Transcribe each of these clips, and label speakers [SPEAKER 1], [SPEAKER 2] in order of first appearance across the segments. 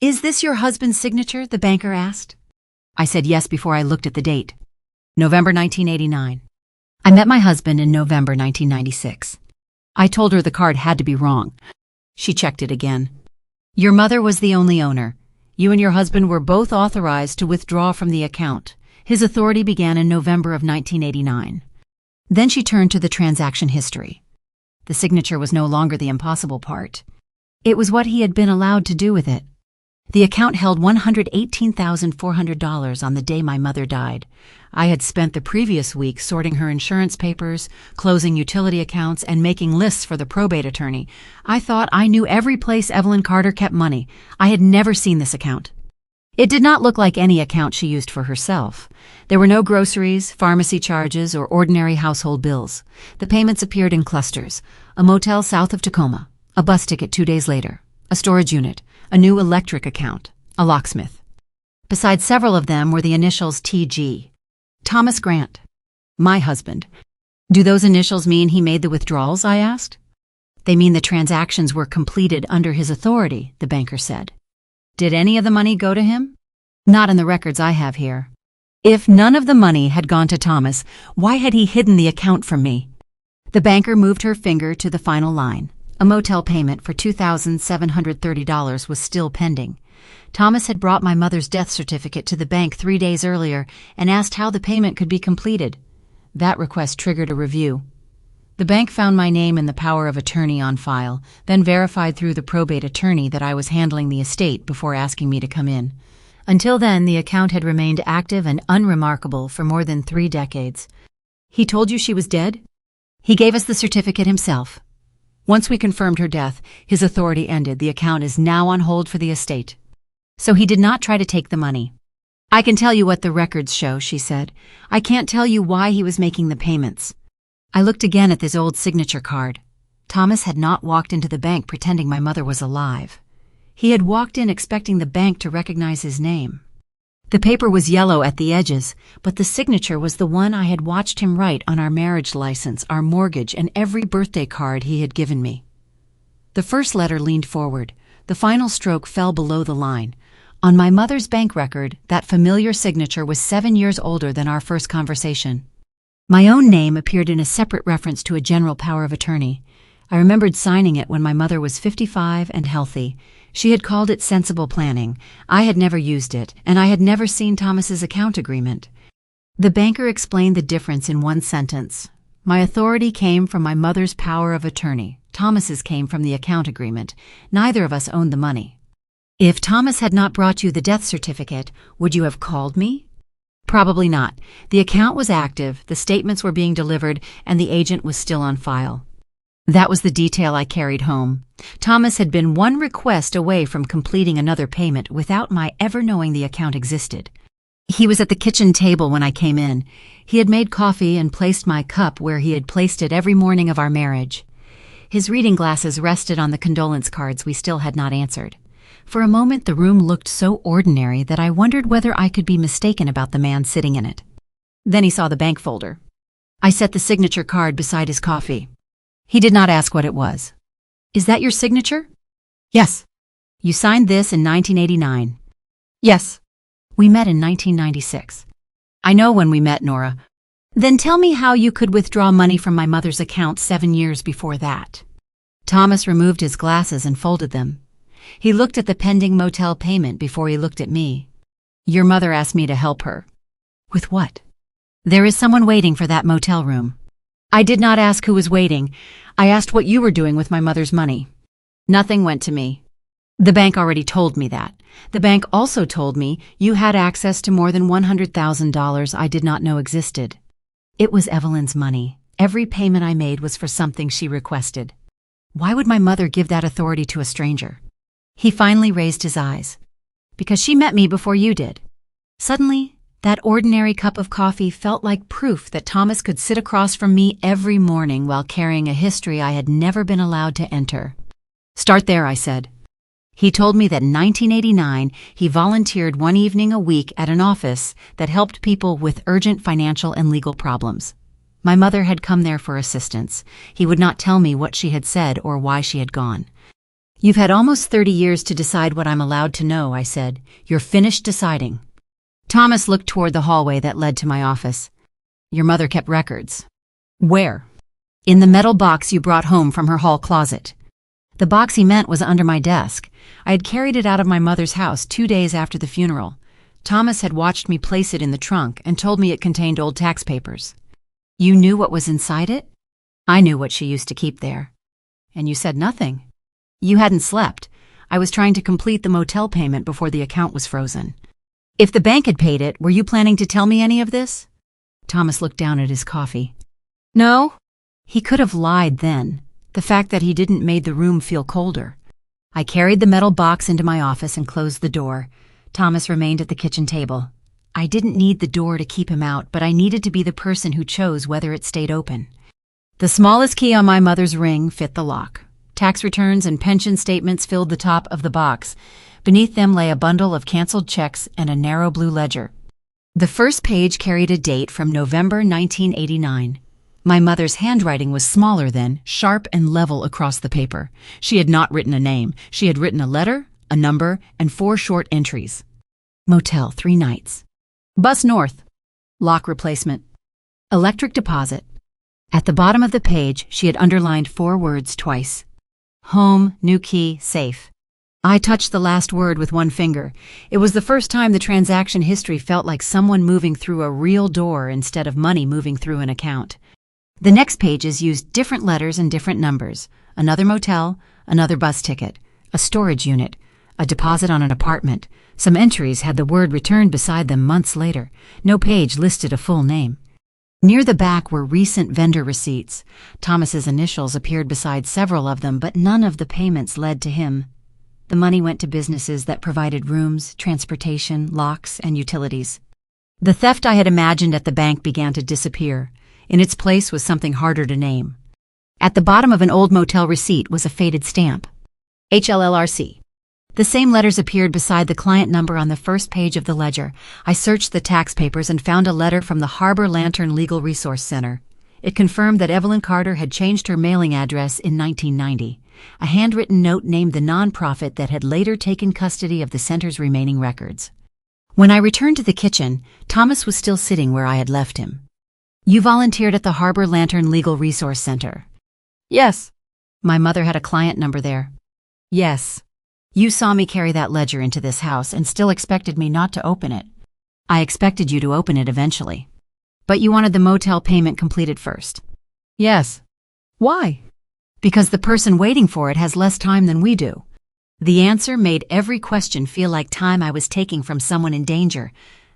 [SPEAKER 1] "Is this your husband's signature?" the banker asked. I said yes before I looked at the date. November 1989. I met my husband in November 1996. I told her the card had to be wrong. She checked it again. "Your mother was the only owner. You and your husband were both authorized to withdraw from the account. His authority began in November of 1989. Then she turned to the transaction history. The signature was no longer the impossible part. It was what he had been allowed to do with it. The account held $118,400 on the day my mother died. I had spent the previous week sorting her insurance papers, closing utility accounts, and making lists for the probate attorney. I thought I knew every place Evelyn Carter kept money. I had never seen this account. It did not look like any account she used for herself. There were no groceries, pharmacy charges, or ordinary household bills. The payments appeared in clusters: a motel south of Tacoma, a bus ticket 2 days later, a storage unit, a new electric account, a locksmith. Besides several of them were the initials TG. Thomas Grant. My husband. "Do those initials mean he made the withdrawals?" I asked. "They mean the transactions were completed under his authority," the banker said. "Did any of the money go to him?" "Not in the records I have here." If none of the money had gone to Thomas, why had he hidden the account from me? The banker moved her finger to the final line. A motel payment for $2,730 was still pending. Thomas had brought my mother's death certificate to the bank 3 days earlier and asked how the payment could be completed. That request triggered a review. The bank found my name in the power of attorney on file, then verified through the probate attorney that I was handling the estate before asking me to come in. Until then, the account had remained active and unremarkable for more than 3 decades. "He told you she was dead?" "He gave us the certificate himself. Once we confirmed her death, his authority ended. The account is now on hold for the estate." "So he did not try to take the money?" "I can tell you what the records show," she said. "I can't tell you why he was making the payments." I looked again at this old signature card. Thomas had not walked into the bank pretending my mother was alive. He had walked in expecting the bank to recognize his name. The paper was yellow at the edges, but the signature was the one I had watched him write on our marriage license, our mortgage, and every birthday card he had given me. The first letter leaned forward. The final stroke fell below the line. On my mother's bank record, that familiar signature was 7 years older than our first conversation. My own name appeared in a separate reference to a general power of attorney. I remembered signing it when my mother was 55 and healthy. She had called it sensible planning. I had never used it, and I had never seen Thomas's account agreement. The banker explained the difference in one sentence. "My authority came from my mother's power of attorney. Thomas's came from the account agreement. Neither of us owned the money." "If Thomas had not brought you the death certificate, would you have called me?" "Probably not. The account was active, the statements were being delivered, and the agent was still on file." That was the detail I carried home. Thomas had been one request away from completing another payment without my ever knowing the account existed. He was at the kitchen table when I came in. He had made coffee and placed my cup where he had placed it every morning of our marriage. His reading glasses rested on the condolence cards we still had not answered. For a moment the room looked so ordinary that I wondered whether I could be mistaken about the man sitting in it. Then he saw the bank folder. I set the signature card beside his coffee. He did not ask what it was. "Is that your signature?" "Yes." "You signed this in 1989. "Yes." "We met in 1996. "I know when we met, Nora." "Then tell me how you could withdraw money from my mother's account 7 years before that." Thomas removed his glasses and folded them. He looked at the pending motel payment before he looked at me. "Your mother asked me to help her." "With what?" "There is someone waiting for that motel room." "I did not ask who was waiting. I asked what you were doing with my mother's money." "Nothing went to me." "The bank already told me that. The bank also told me you had access to more than $100,000 I did not know existed." It was Evelyn's money. Every payment I made was for something she requested. Why would my mother give that authority to a stranger? He finally raised his eyes. "Because she met me before you did." Suddenly, that ordinary cup of coffee felt like proof that Thomas could sit across from me every morning while carrying a history I had never been allowed to enter. "Start there," I said. He told me that in 1989 he volunteered one evening a week at an office that helped people with urgent financial and legal problems. My mother had come there for assistance. He would not tell me what she had said or why she had gone. You've had almost 30 years to decide what I'm allowed to know, I said. You're finished deciding. Thomas looked toward the hallway that led to my office. Your mother kept records. Where? In the metal box you brought home from her hall closet. The box he meant was under my desk. I had carried it out of my mother's house 2 days after the funeral. Thomas had watched me place it in the trunk and told me it contained old tax papers. You knew what was inside it? I knew what she used to keep there. And you said nothing. You hadn't slept. I was trying to complete the motel payment before the account was frozen. If the bank had paid it, were you planning to tell me any of this? Thomas looked down at his coffee. No. He could have lied then. The fact that he didn't made the room feel colder. I carried the metal box into my office and closed the door. Thomas remained at the kitchen table. I didn't need the door to keep him out, but I needed to be the person who chose whether it stayed open. The smallest key on my mother's ring fit the lock. Tax returns and pension statements filled the top of the box. Beneath them lay a bundle of canceled checks and a narrow blue ledger. The first page carried a date from November 1989. My mother's handwriting was smaller then, sharp and level across the paper. She had not written a name. She had written a letter, a number, and 4 short entries. Motel, 3 nights. Bus north. Lock replacement. Electric deposit. At the bottom of the page, she had underlined 4 words twice. Home, new key, safe. I touched the last word with 1 finger. It was the first time the transaction history felt like someone moving through a real door instead of money moving through an account. The next pages used different letters and different numbers. Another motel, another bus ticket, a storage unit, a deposit on an apartment. Some entries had the word returned beside them months later. No page listed a full name. Near the back were recent vendor receipts. Thomas's initials appeared beside several of them, but none of the payments led to him. The money went to businesses that provided rooms, transportation, locks, and utilities. The theft I had imagined at the bank began to disappear. In its place was something harder to name. At the bottom of an old motel receipt was a faded stamp. HLLRC. The same letters appeared beside the client number on the first page of the ledger. I searched the tax papers and found a letter from the Harbor Lantern Legal Resource Center. It confirmed that Evelyn Carter had changed her mailing address in 1990. A handwritten note named the nonprofit that had later taken custody of the center's remaining records. When I returned to the kitchen, Thomas was still sitting where I had left him. You volunteered at the Harbor Lantern Legal Resource Center. Yes. My mother had a client number there. Yes. You saw me carry that ledger into this house and still expected me not to open it. I expected you to open it eventually. But you wanted the motel payment completed first. Yes. Why? Because the person waiting for it has less time than we do. The answer made every question feel like time I was taking from someone in danger.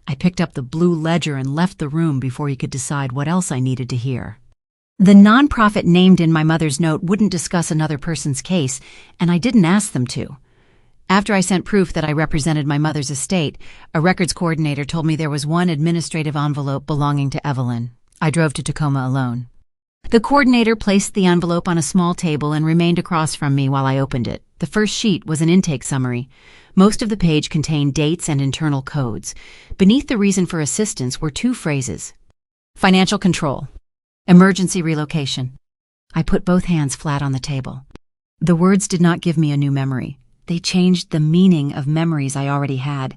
[SPEAKER 1] I picked up the blue ledger and left the room before he could decide what else I needed to hear. The nonprofit named in my mother's note wouldn't discuss another person's case, and I didn't ask them to. After I sent proof that I represented my mother's estate, a records coordinator told me there was 1 administrative envelope belonging to Evelyn. I drove to Tacoma alone. The coordinator placed the envelope on a small table and remained across from me while I opened it. The first sheet was an intake summary. Most of the page contained dates and internal codes. Beneath the reason for assistance were 2 phrases. Financial control. Emergency relocation. I put both hands flat on the table. The words did not give me a new memory. They changed the meaning of memories I already had.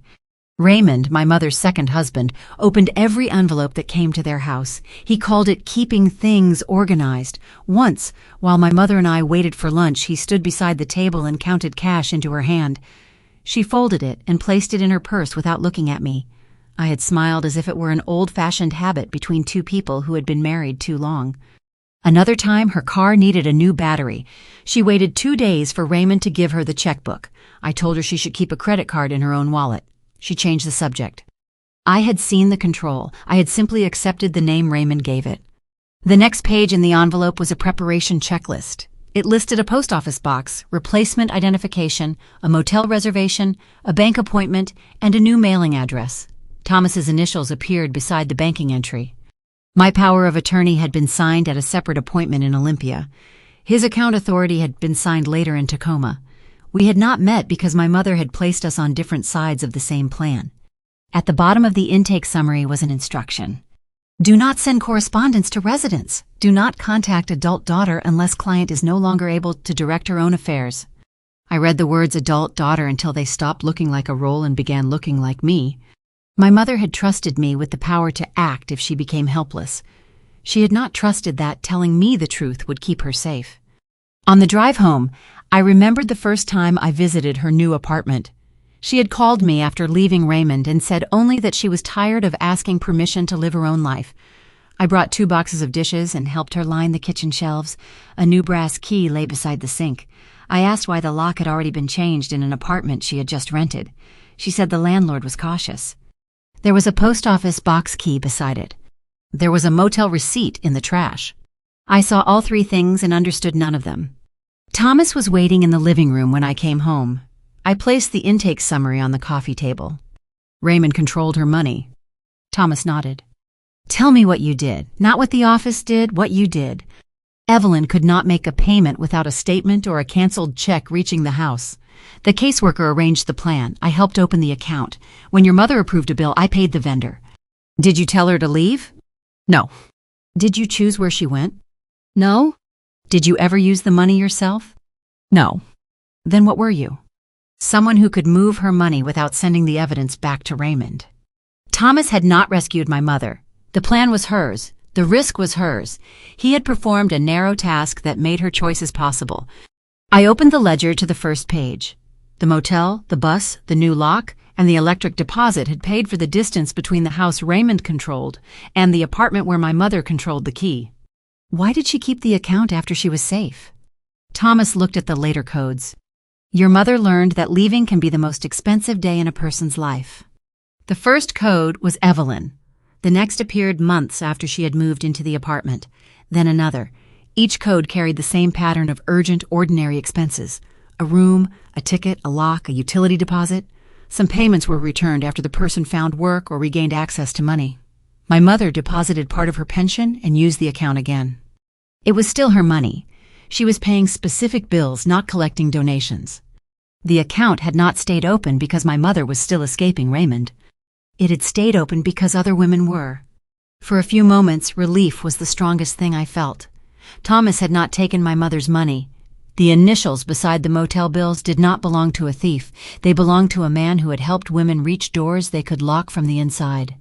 [SPEAKER 1] Raymond, my mother's second husband, opened every envelope that came to their house. He called it keeping things organized. Once, while my mother and I waited for lunch, he stood beside the table and counted cash into her hand. She folded it and placed it in her purse without looking at me. I had smiled as if it were an old-fashioned habit between 2 people who had been married too long. Another time, her car needed a new battery. She waited 2 days for Raymond to give her the checkbook. I told her she should keep a credit card in her own wallet. She changed the subject. I had seen the control. I had simply accepted the name Raymond gave it. The next page in the envelope was a preparation checklist. It listed a post office box, replacement identification, a motel reservation, a bank appointment, and a new mailing address. Thomas's initials appeared beside the banking entry. My power of attorney had been signed at a separate appointment in Olympia. His account authority had been signed later in Tacoma. We had not met because my mother had placed us on different sides of the same plan. At the bottom of the intake summary was an instruction. Do not send correspondence to residents. Do not contact adult daughter unless client is no longer able to direct her own affairs. I read the words adult daughter until they stopped looking like a role and began looking like me. My mother had trusted me with the power to act if she became helpless. She had not trusted that telling me the truth would keep her safe. On the drive home, I remembered the first time I visited her new apartment. She had called me after leaving Raymond and said only that she was tired of asking permission to live her own life. I brought 2 boxes of dishes and helped her line the kitchen shelves. A new brass key lay beside the sink. I asked why the lock had already been changed in an apartment she had just rented. She said the landlord was cautious. There was a post office box key beside it. There was a motel receipt in the trash. I saw all 3 things and understood none of them. Thomas was waiting in the living room when I came home. I placed the intake summary on the coffee table. Raymond controlled her money. Thomas nodded. Tell me what you did, not what the office did, what you did. Evelyn could not make a payment without a statement or a canceled check reaching the house. The caseworker arranged the plan. I helped open the account. When your mother approved a bill, I paid the vendor. Did you tell her to leave? No. Did you choose where she went? No. Did you ever use the money yourself? No. Then what were you? Someone who could move her money without sending the evidence back to Raymond. Thomas had not rescued my mother. The plan was hers. The risk was hers. He had performed a narrow task that made her choices possible. I opened the ledger to the first page. The motel, the bus, the new lock, and the electric deposit had paid for the distance between the house Raymond controlled and the apartment where my mother controlled the key. Why did she keep the account after she was safe? Thomas looked at the later codes. Your mother learned that leaving can be the most expensive day in a person's life. The first code was Evelyn. The next appeared months after she had moved into the apartment. Then another. Each code carried the same pattern of urgent, ordinary expenses. A room, a ticket, a lock, a utility deposit. Some payments were returned after the person found work or regained access to money. My mother deposited part of her pension and used the account again. It was still her money. She was paying specific bills, not collecting donations. The account had not stayed open because my mother was still escaping Raymond. It had stayed open because other women were. For a few moments, relief was the strongest thing I felt. Thomas had not taken my mother's money. The initials beside the motel bills did not belong to a thief. They belonged to a man who had helped women reach doors they could lock from the inside.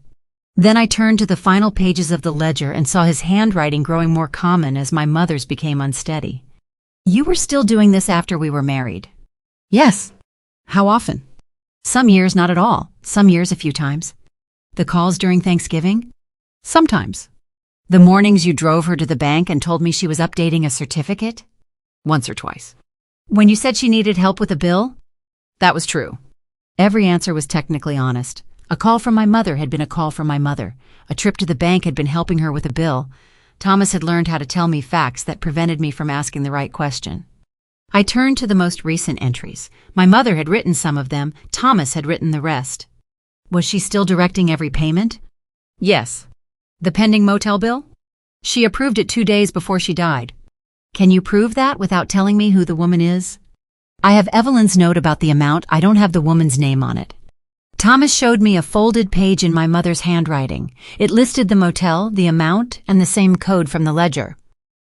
[SPEAKER 1] Then I turned to the final pages of the ledger and saw his handwriting growing more common as my mother's became unsteady. You were still doing this after we were married? Yes. How often? Some years not at all. Some years a few times. The calls during Thanksgiving? Sometimes. The mornings you drove her to the bank and told me she was updating a certificate? Once or twice. When you said she needed help with a bill? That was true. Every answer was technically honest. A call from my mother had been a call from my mother. A trip to the bank had been helping her with a bill. Thomas had learned how to tell me facts that prevented me from asking the right question. I turned to the most recent entries. My mother had written some of them. Thomas had written the rest. Was she still directing every payment? Yes. The pending motel bill? She approved it 2 days before she died. Can you prove that without telling me who the woman is? I have Evelyn's note about the amount. I don't have the woman's name on it. Thomas showed me a folded page in my mother's handwriting. It listed the motel, the amount, and the same code from the ledger.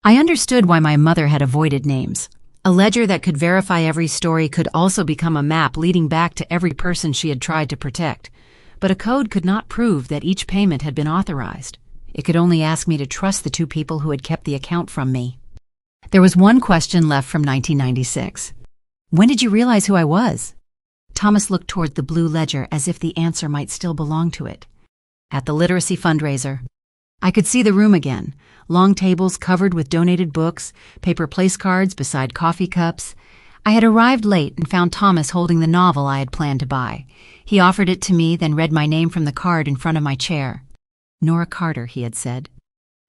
[SPEAKER 1] I understood why my mother had avoided names. A ledger that could verify every story could also become a map leading back to every person she had tried to protect. But a code could not prove that each payment had been authorized. It could only ask me to trust the 2 people who had kept the account from me. There was one question left from 1996. When did you realize who I was? Thomas looked toward the blue ledger as if the answer might still belong to it. At the literacy fundraiser. I could see the room again. Long tables covered with donated books, paper place cards beside coffee cups. I had arrived late and found Thomas holding the novel I had planned to buy. He offered it to me, then read my name from the card in front of my chair. Nora Carter, he had said.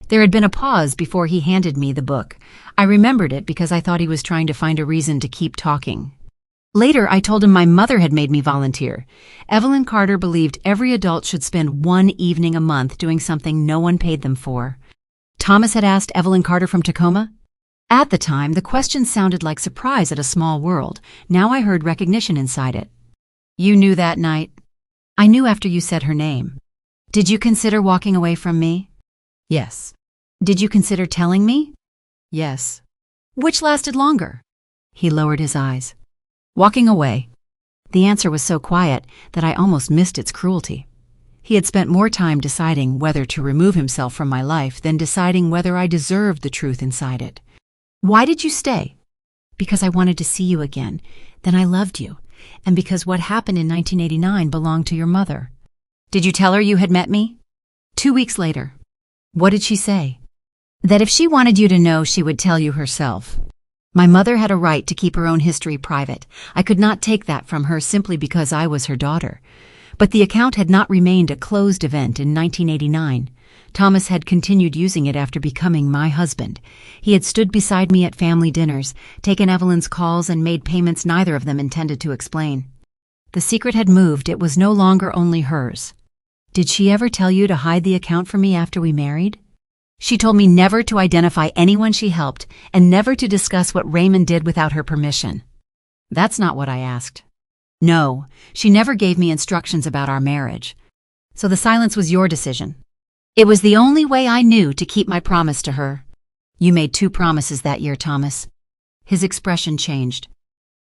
[SPEAKER 1] There had been a pause before he handed me the book. I remembered it because I thought he was trying to find a reason to keep talking. Later, I told him my mother had made me volunteer. Evelyn Carter believed every adult should spend 1 evening a month doing something no one paid them for. Thomas had asked Evelyn Carter from Tacoma. At the time, the question sounded like surprise at a small world. Now I heard recognition inside it. You knew that night? I knew after you said her name. Did you consider walking away from me? Yes. Did you consider telling me? Yes. Which lasted longer? He lowered his eyes. Walking away. The answer was so quiet that I almost missed its cruelty. He had spent more time deciding whether to remove himself from my life than deciding whether I deserved the truth inside it. Why did you stay? Because I wanted to see you again. Then I loved you. And because what happened in 1989 belonged to your mother. Did you tell her you had met me? 2 weeks later. What did she say? That if she wanted you to know, she would tell you herself. My mother had a right to keep her own history private. I could not take that from her simply because I was her daughter. But the account had not remained a closed event in 1989. Thomas had continued using it after becoming my husband. He had stood beside me at family dinners, taken Evelyn's calls, and made payments neither of them intended to explain. The secret had moved. It was no longer only hers. Did she ever tell you to hide the account from me after we married? She told me never to identify anyone she helped and never to discuss what Raymond did without her permission. That's not what I asked. No, she never gave me instructions about our marriage. So the silence was your decision. It was the only way I knew to keep my promise to her. You made 2 promises that year, Thomas. His expression changed.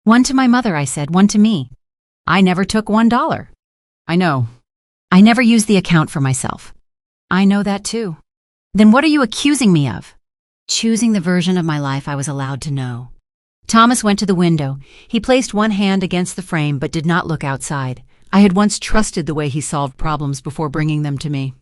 [SPEAKER 1] One to my mother, I said, one to me. I never took $1. I know. I never used the account for myself. I know that too. Then what are you accusing me of? Choosing the version of my life I was allowed to know. Thomas went to the window. He placed one hand against the frame but did not look outside. I had once trusted the way he solved problems before bringing them to me.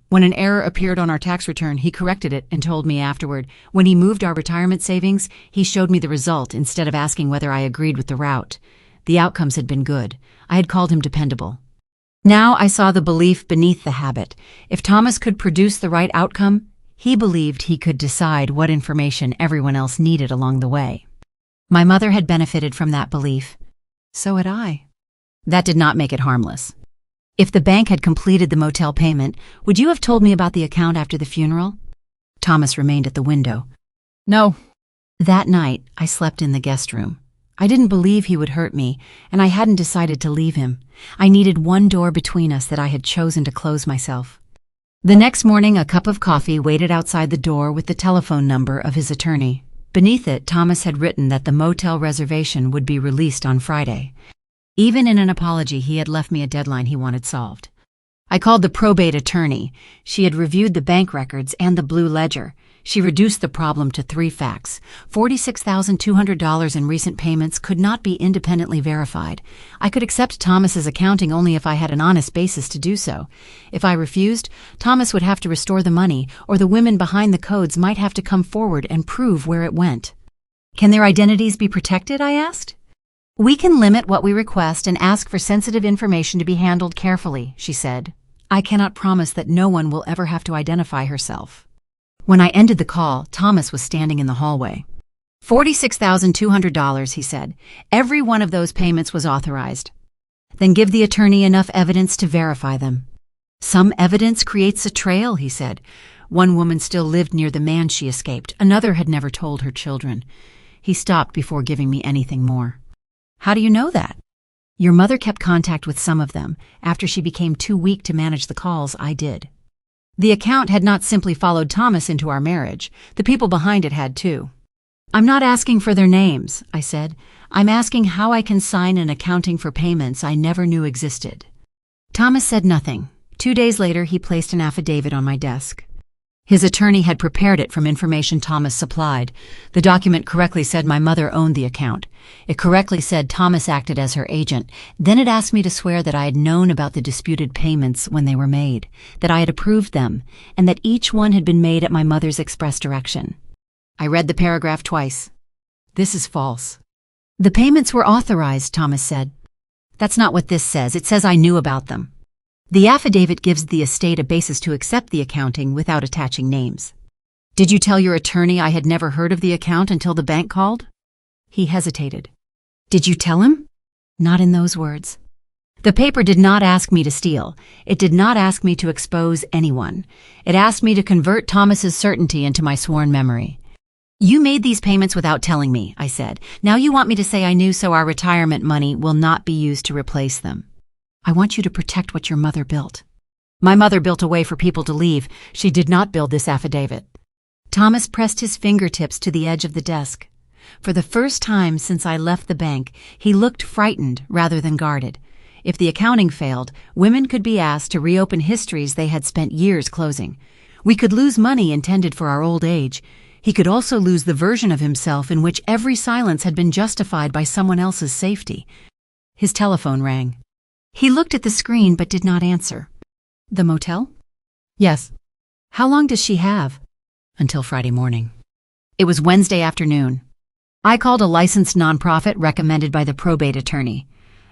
[SPEAKER 1] When an error appeared on our tax return, he corrected it and told me afterward. When he moved our retirement savings, he showed me the result instead of asking whether I agreed with the route. The outcomes had been good. I had called him dependable. Now I saw the belief beneath the habit. If Thomas could produce the right outcome, he believed he could decide what information everyone else needed along the way. My mother had benefited from that belief. So had I. That did not make it harmless. If the bank had completed the motel payment, would you have told me about the account after the funeral? Thomas remained at the window. No. That night, I slept in the guest room. I didn't believe he would hurt me, and I hadn't decided to leave him. I needed one door between us that I had chosen to close myself. The next morning, a cup of coffee waited outside the door with the telephone number of his attorney. Beneath it, Thomas had written that the motel reservation would be released on Friday. Even in an apology, he had left me a deadline he wanted solved. I called the probate attorney. She had reviewed the bank records and the blue ledger. She reduced the problem to 3 facts. $46,200 in recent payments could not be independently verified. I could accept Thomas's accounting only if I had an honest basis to do so. If I refused, Thomas would have to restore the money, or the women behind the codes might have to come forward and prove where it went. Can their identities be protected? I asked. We can limit what we request and ask for sensitive information to be handled carefully, she said. I cannot promise that no one will ever have to identify herself. When I ended the call, Thomas was standing in the hallway. $46,200, he said. Every one of those payments was authorized. Then give the attorney enough evidence to verify them. Some evidence creates a trail, he said. One woman still lived near the man she escaped. Another had never told her children. He stopped before giving me anything more. How do you know that? Your mother kept contact with some of them. After she became too weak to manage the calls, I did. The account had not simply followed Thomas into our marriage. The people behind it had too. I'm not asking for their names, I said. I'm asking how I can sign an accounting for payments I never knew existed. Thomas said nothing. 2 days later, he placed an affidavit on my desk. His attorney had prepared it from information Thomas supplied. The document correctly said my mother owned the account. It correctly said Thomas acted as her agent. Then it asked me to swear that I had known about the disputed payments when they were made, that I had approved them, and that each one had been made at my mother's express direction. I read the paragraph twice. This is false. The payments were authorized, Thomas said. That's not what this says. It says I knew about them. The affidavit gives the estate a basis to accept the accounting without attaching names. Did you tell your attorney I had never heard of the account until the bank called? He hesitated. Did you tell him? Not in those words. The paper did not ask me to steal. It did not ask me to expose anyone. It asked me to convert Thomas's certainty into my sworn memory. You made these payments without telling me, I said. Now you want me to say I knew so our retirement money will not be used to replace them. I want you to protect what your mother built. My mother built a way for people to leave. She did not build this affidavit. Thomas pressed his fingertips to the edge of the desk. For the first time since I left the bank, he looked frightened rather than guarded. If the accounting failed, women could be asked to reopen histories they had spent years closing. We could lose money intended for our old age. He could also lose the version of himself in which every silence had been justified by someone else's safety. His telephone rang. He looked at the screen but did not answer. The motel? Yes. How long does she have? Until Friday morning. It was Wednesday afternoon. I called a licensed nonprofit recommended by the probate attorney.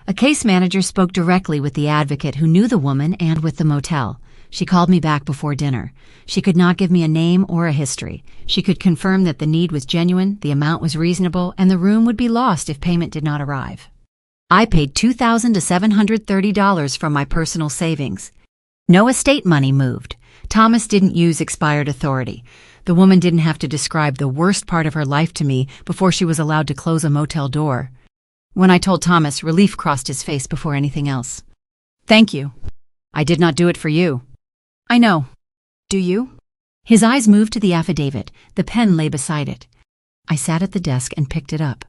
[SPEAKER 1] A case manager spoke directly with the advocate who knew the woman and with the motel. She called me back before dinner. She could not give me a name or a history. She could confirm that the need was genuine, the amount was reasonable, and the room would be lost if payment did not arrive. I paid $2,000 to $730 from my personal savings. No estate money moved. Thomas didn't use expired authority. The woman didn't have to describe the worst part of her life to me before she was allowed to close a motel door. When I told Thomas, relief crossed his face before anything else. Thank you. I did not do it for you. I know. Do you? His eyes moved to the affidavit. The pen lay beside it. I sat at the desk and picked it up.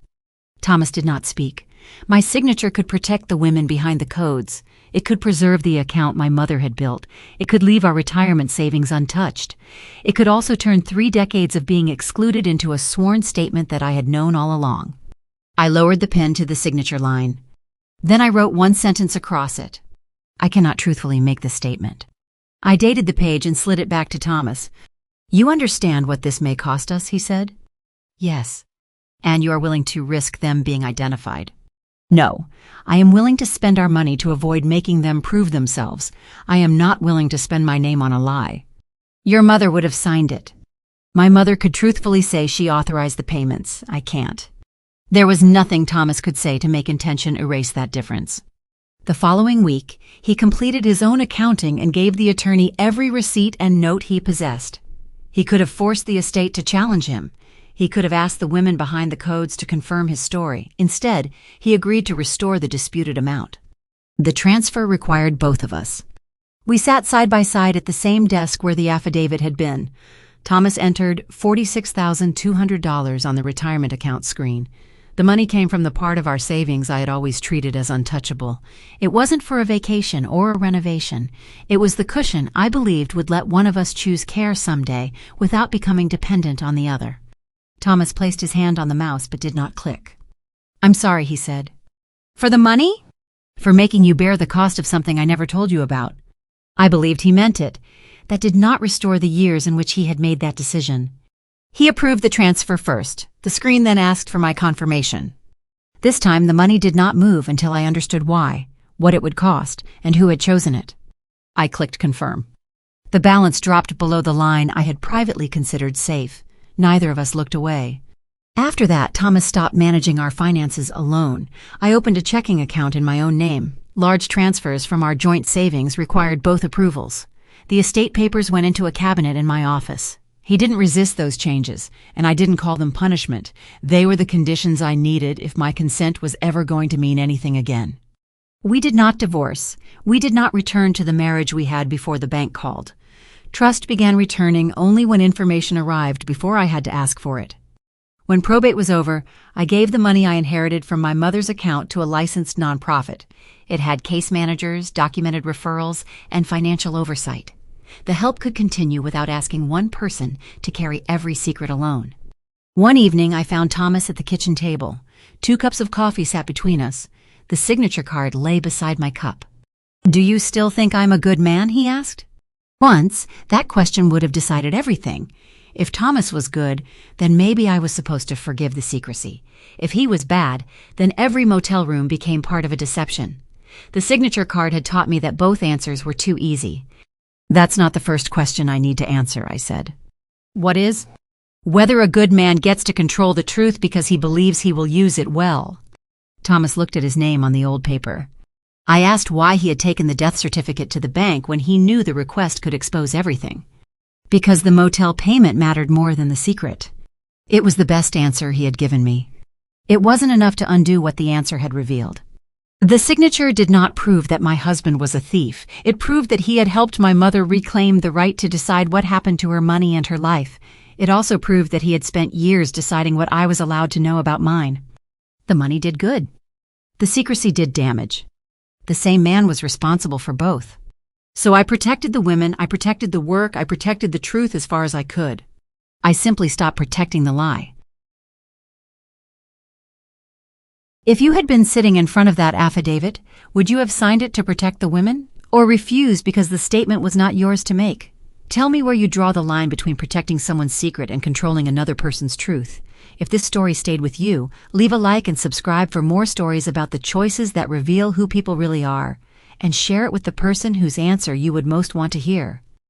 [SPEAKER 1] Thomas did not speak. My signature could protect the women behind the codes. It could preserve the account my mother had built. It could leave our retirement savings untouched. It could also turn 3 decades of being excluded into a sworn statement that I had known all along. I lowered the pen to the signature line. Then I wrote one sentence across it. I cannot truthfully make this statement. I dated the page and slid it back to Thomas. You understand what this may cost us, he said. Yes. And you are willing to risk them being identified? No. I am willing to spend our money to avoid making them prove themselves. I am not willing to spend my name on a lie. Your mother would have signed it. My mother could truthfully say she authorized the payments. I can't. There was nothing Thomas could say to make intention erase that difference. The following week, he completed his own accounting and gave the attorney every receipt and note he possessed. He could have forced the estate to challenge him. He could have asked the women behind the codes to confirm his story. Instead, he agreed to restore the disputed amount. The transfer required both of us. We sat side by side at the same desk where the affidavit had been. Thomas entered $46,200 on the retirement account screen. The money came from the part of our savings I had always treated as untouchable. It wasn't for a vacation or a renovation. It was the cushion I believed would let one of us choose care someday without becoming dependent on the other. Thomas placed his hand on the mouse but did not click. I'm sorry, he said. For the money? For making you bear the cost of something I never told you about. I believed he meant it. That did not restore the years in which he had made that decision. He approved the transfer first. The screen then asked for my confirmation. This time the money did not move until I understood why, what it would cost, and who had chosen it. I clicked confirm. The balance dropped below the line I had privately considered safe. Neither of us looked away. After that, Thomas stopped managing our finances alone. I opened a checking account in my own name. Large transfers from our joint savings required both approvals. The estate papers went into a cabinet in my office. He didn't resist those changes, and I didn't call them punishment. They were the conditions I needed if my consent was ever going to mean anything again. We did not divorce. We did not return to the marriage we had before the bank called. Trust began returning only when information arrived before I had to ask for it. When probate was over, I gave the money I inherited from my mother's account to a licensed nonprofit. It had case managers, documented referrals, and financial oversight. The help could continue without asking one person to carry every secret alone. One evening, I found Thomas at the kitchen table. 2 cups of coffee sat between us. The signature card lay beside my cup. Do you still think I'm a good man? He asked. Once, that question would have decided everything. If Thomas was good, then maybe I was supposed to forgive the secrecy. If he was bad, then every motel room became part of a deception. The signature card had taught me that both answers were too easy. That's not the first question I need to answer, I said. What is? Whether a good man gets to control the truth because he believes he will use it well. Thomas looked at his name on the old paper. I asked why he had taken the death certificate to the bank when he knew the request could expose everything. Because the motel payment mattered more than the secret. It was the best answer he had given me. It wasn't enough to undo what the answer had revealed. The signature did not prove that my husband was a thief. It proved that he had helped my mother reclaim the right to decide what happened to her money and her life. It also proved that he had spent years deciding what I was allowed to know about mine. The money did good. The secrecy did damage. The same man was responsible for both. So I protected the women, I protected the work, I protected the truth as far as I could. I simply stopped protecting the lie. If you had been sitting in front of that affidavit, would you have signed it to protect the women, or refused because the statement was not yours to make? Tell me where you draw the line between protecting someone's secret and controlling another person's truth. If this story stayed with you, leave a like and subscribe for more stories about the choices that reveal who people really are, and share it with the person whose answer you would most want to hear.